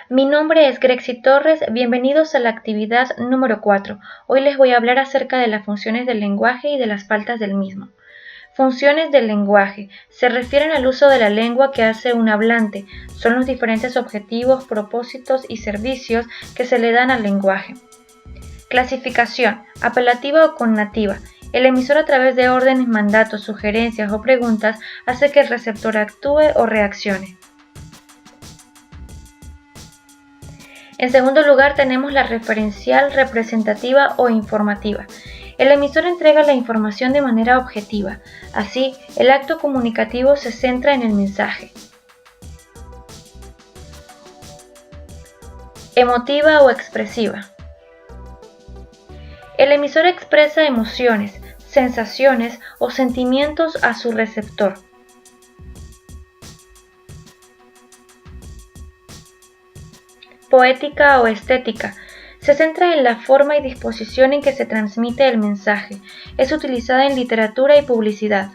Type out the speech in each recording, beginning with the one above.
Mi nombre es Grexy Torres, bienvenidos a la actividad número 4. Hoy les voy a hablar acerca de las funciones del lenguaje y de las faltas del mismo. Funciones del lenguaje. Se refieren al uso de la lengua que hace un hablante. Son los diferentes objetivos, propósitos y servicios que se le dan al lenguaje. Clasificación. Apelativa o connativa. El emisor a través de órdenes, mandatos, sugerencias o preguntas hace que el receptor actúe o reaccione. En segundo lugar tenemos la referencial, representativa o informativa. El emisor entrega la información de manera objetiva. Así, el acto comunicativo se centra en el mensaje. Emotiva o expresiva. El emisor expresa emociones, sensaciones o sentimientos a su receptor. Poética o estética. Se centra en la forma y disposición en que se transmite el mensaje. Es utilizada en literatura y publicidad.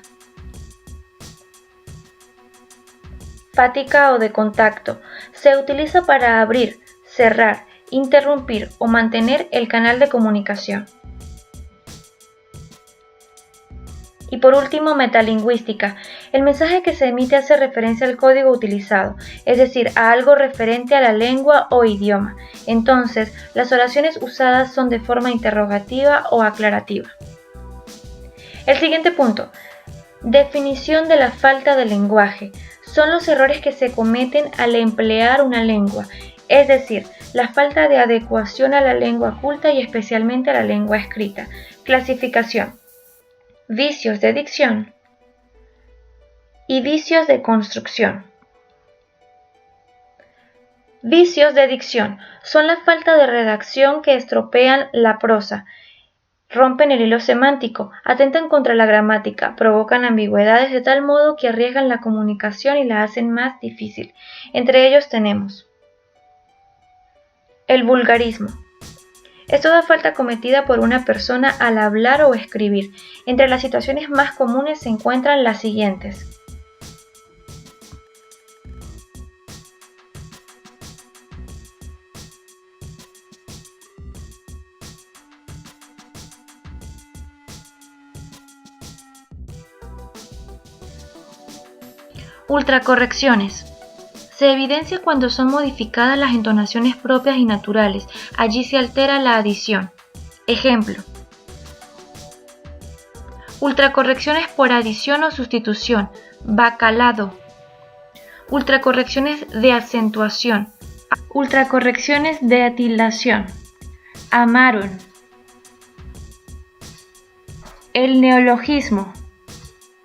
Fática o de contacto. Se utiliza para abrir, cerrar, interrumpir o mantener el canal de comunicación. Y por último, metalingüística. El mensaje que se emite hace referencia al código utilizado, es decir, a algo referente a la lengua o idioma. Entonces, las oraciones usadas son de forma interrogativa o aclarativa. El siguiente punto. Definición de la falta de lenguaje. Son los errores que se cometen al emplear una lengua, es decir, la falta de adecuación a la lengua culta y especialmente a la lengua escrita. Clasificación. Vicios de dicción y vicios de construcción. Vicios de dicción son la falta de redacción que estropean la prosa, rompen el hilo semántico, atentan contra la gramática, provocan ambigüedades de tal modo que arriesgan la comunicación y la hacen más difícil. Entre ellos tenemos el vulgarismo. Es toda falta cometida por una persona al hablar o escribir. Entre las situaciones más comunes se encuentran las siguientes. Ultracorrecciones. Se evidencia cuando son modificadas las entonaciones propias y naturales. Allí se altera la adición. Ejemplo. Ultracorrecciones por adición o sustitución. Bacalado. Ultracorrecciones de acentuación. Ultracorrecciones de tildación. Amaron. El neologismo.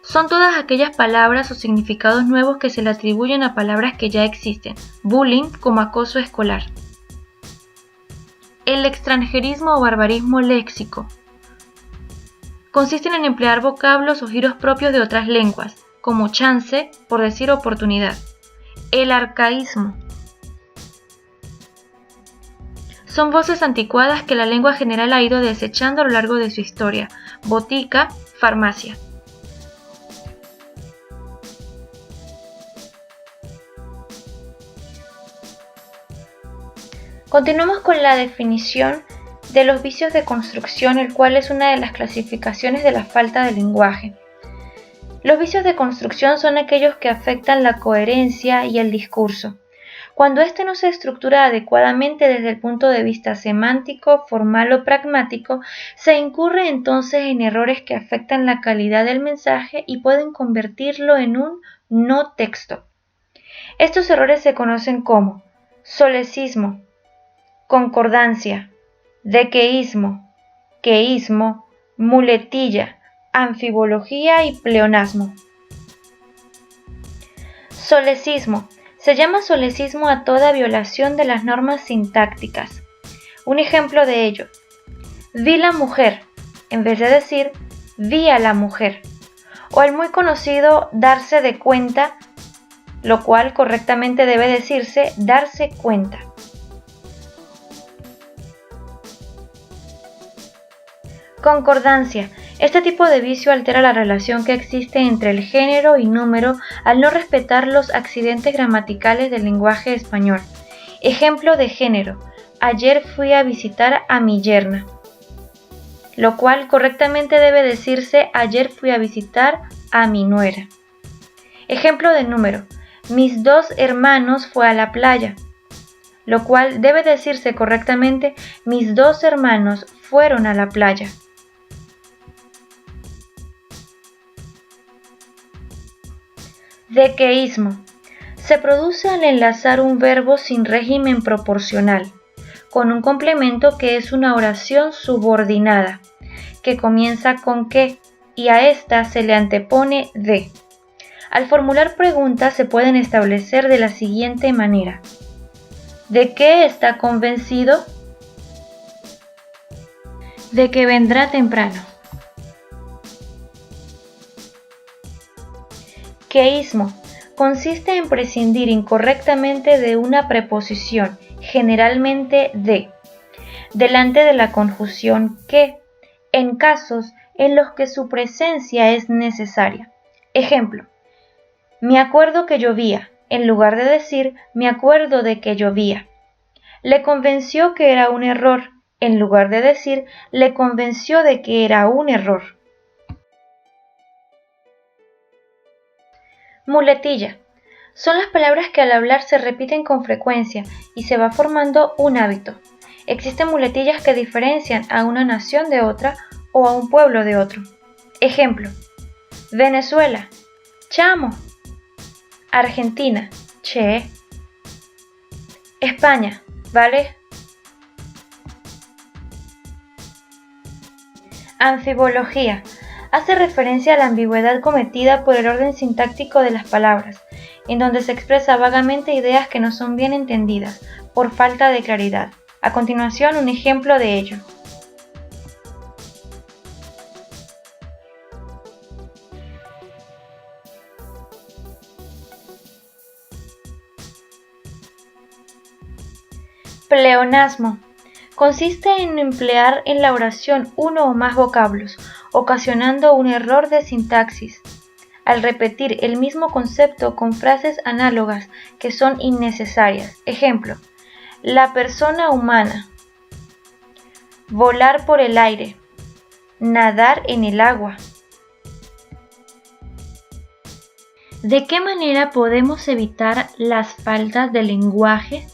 Son todas aquellas palabras o significados nuevos que se le atribuyen a palabras que ya existen. Bullying como acoso escolar. El extranjerismo o barbarismo léxico. Consisten en emplear vocablos o giros propios de otras lenguas, como chance, por decir oportunidad. El arcaísmo. Son voces anticuadas que la lengua general ha ido desechando a lo largo de su historia. Botica, farmacia. Continuamos con la definición de los vicios de construcción, el cual es una de las clasificaciones de la falta de lenguaje. Los vicios de construcción son aquellos que afectan la coherencia y el discurso. Cuando éste no se estructura adecuadamente desde el punto de vista semántico, formal o pragmático, se incurre entonces en errores que afectan la calidad del mensaje y pueden convertirlo en un no texto. Estos errores se conocen como solecismo, concordancia, dequeísmo, queísmo, muletilla, anfibología y pleonasmo. Solecismo. Se llama solecismo a toda violación de las normas sintácticas. Un ejemplo de ello. Vi la mujer, en vez de decir vi a la mujer. O el muy conocido darse de cuenta, lo cual correctamente debe decirse darse cuenta. Concordancia. Este tipo de vicio altera la relación que existe entre el género y número al no respetar los accidentes gramaticales del lenguaje español. Ejemplo de género: ayer fui a visitar a mi yerna, lo cual correctamente debe decirse ayer fui a visitar a mi nuera. Ejemplo de número: mis 2 hermanos fue a la playa, lo cual debe decirse correctamente mis 2 hermanos fueron a la playa. Dequeísmo. Se produce al enlazar un verbo sin régimen proporcional con un complemento que es una oración subordinada, que comienza con que y a esta se le antepone de. Al formular preguntas se pueden establecer de la siguiente manera: ¿de qué está convencido? De que vendrá temprano. Queísmo. Consiste en prescindir incorrectamente de una preposición, generalmente de, delante de la conjunción que, en casos en los que su presencia es necesaria. Ejemplo: me acuerdo que llovía, en lugar de decir me acuerdo de que llovía. Le convenció que era un error, en lugar de decir le convenció de que era un error. Muletilla. Son las palabras que al hablar se repiten con frecuencia y se va formando un hábito. Existen muletillas que diferencian a una nación de otra o a un pueblo de otro. Ejemplo: Venezuela, chamo. Argentina, che. España, vale. Anfibología. Hace referencia a la ambigüedad cometida por el orden sintáctico de las palabras, en donde se expresa vagamente ideas que no son bien entendidas, por falta de claridad. A continuación, un ejemplo de ello. Pleonasmo. Consiste en emplear en la oración uno o más vocablos, ocasionando un error de sintaxis, al repetir el mismo concepto con frases análogas que son innecesarias. Ejemplo: la persona humana, volar por el aire, nadar en el agua. ¿De qué manera podemos evitar las faltas de lenguaje?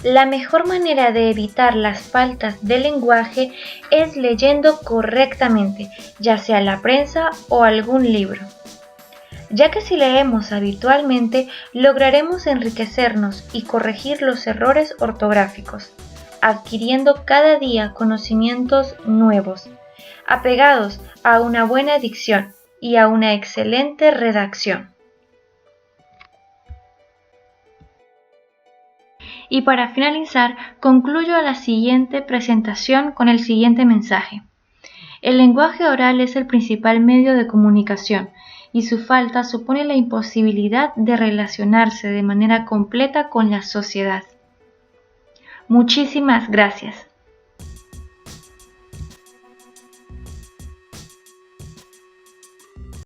La mejor manera de evitar las faltas de lenguaje es leyendo correctamente, ya sea la prensa o algún libro, ya que si leemos habitualmente lograremos enriquecernos y corregir los errores ortográficos, adquiriendo cada día conocimientos nuevos, apegados a una buena dicción y a una excelente redacción. Y para finalizar, concluyo la siguiente presentación con el siguiente mensaje. El lenguaje oral es el principal medio de comunicación y su falta supone la imposibilidad de relacionarse de manera completa con la sociedad. Muchísimas gracias.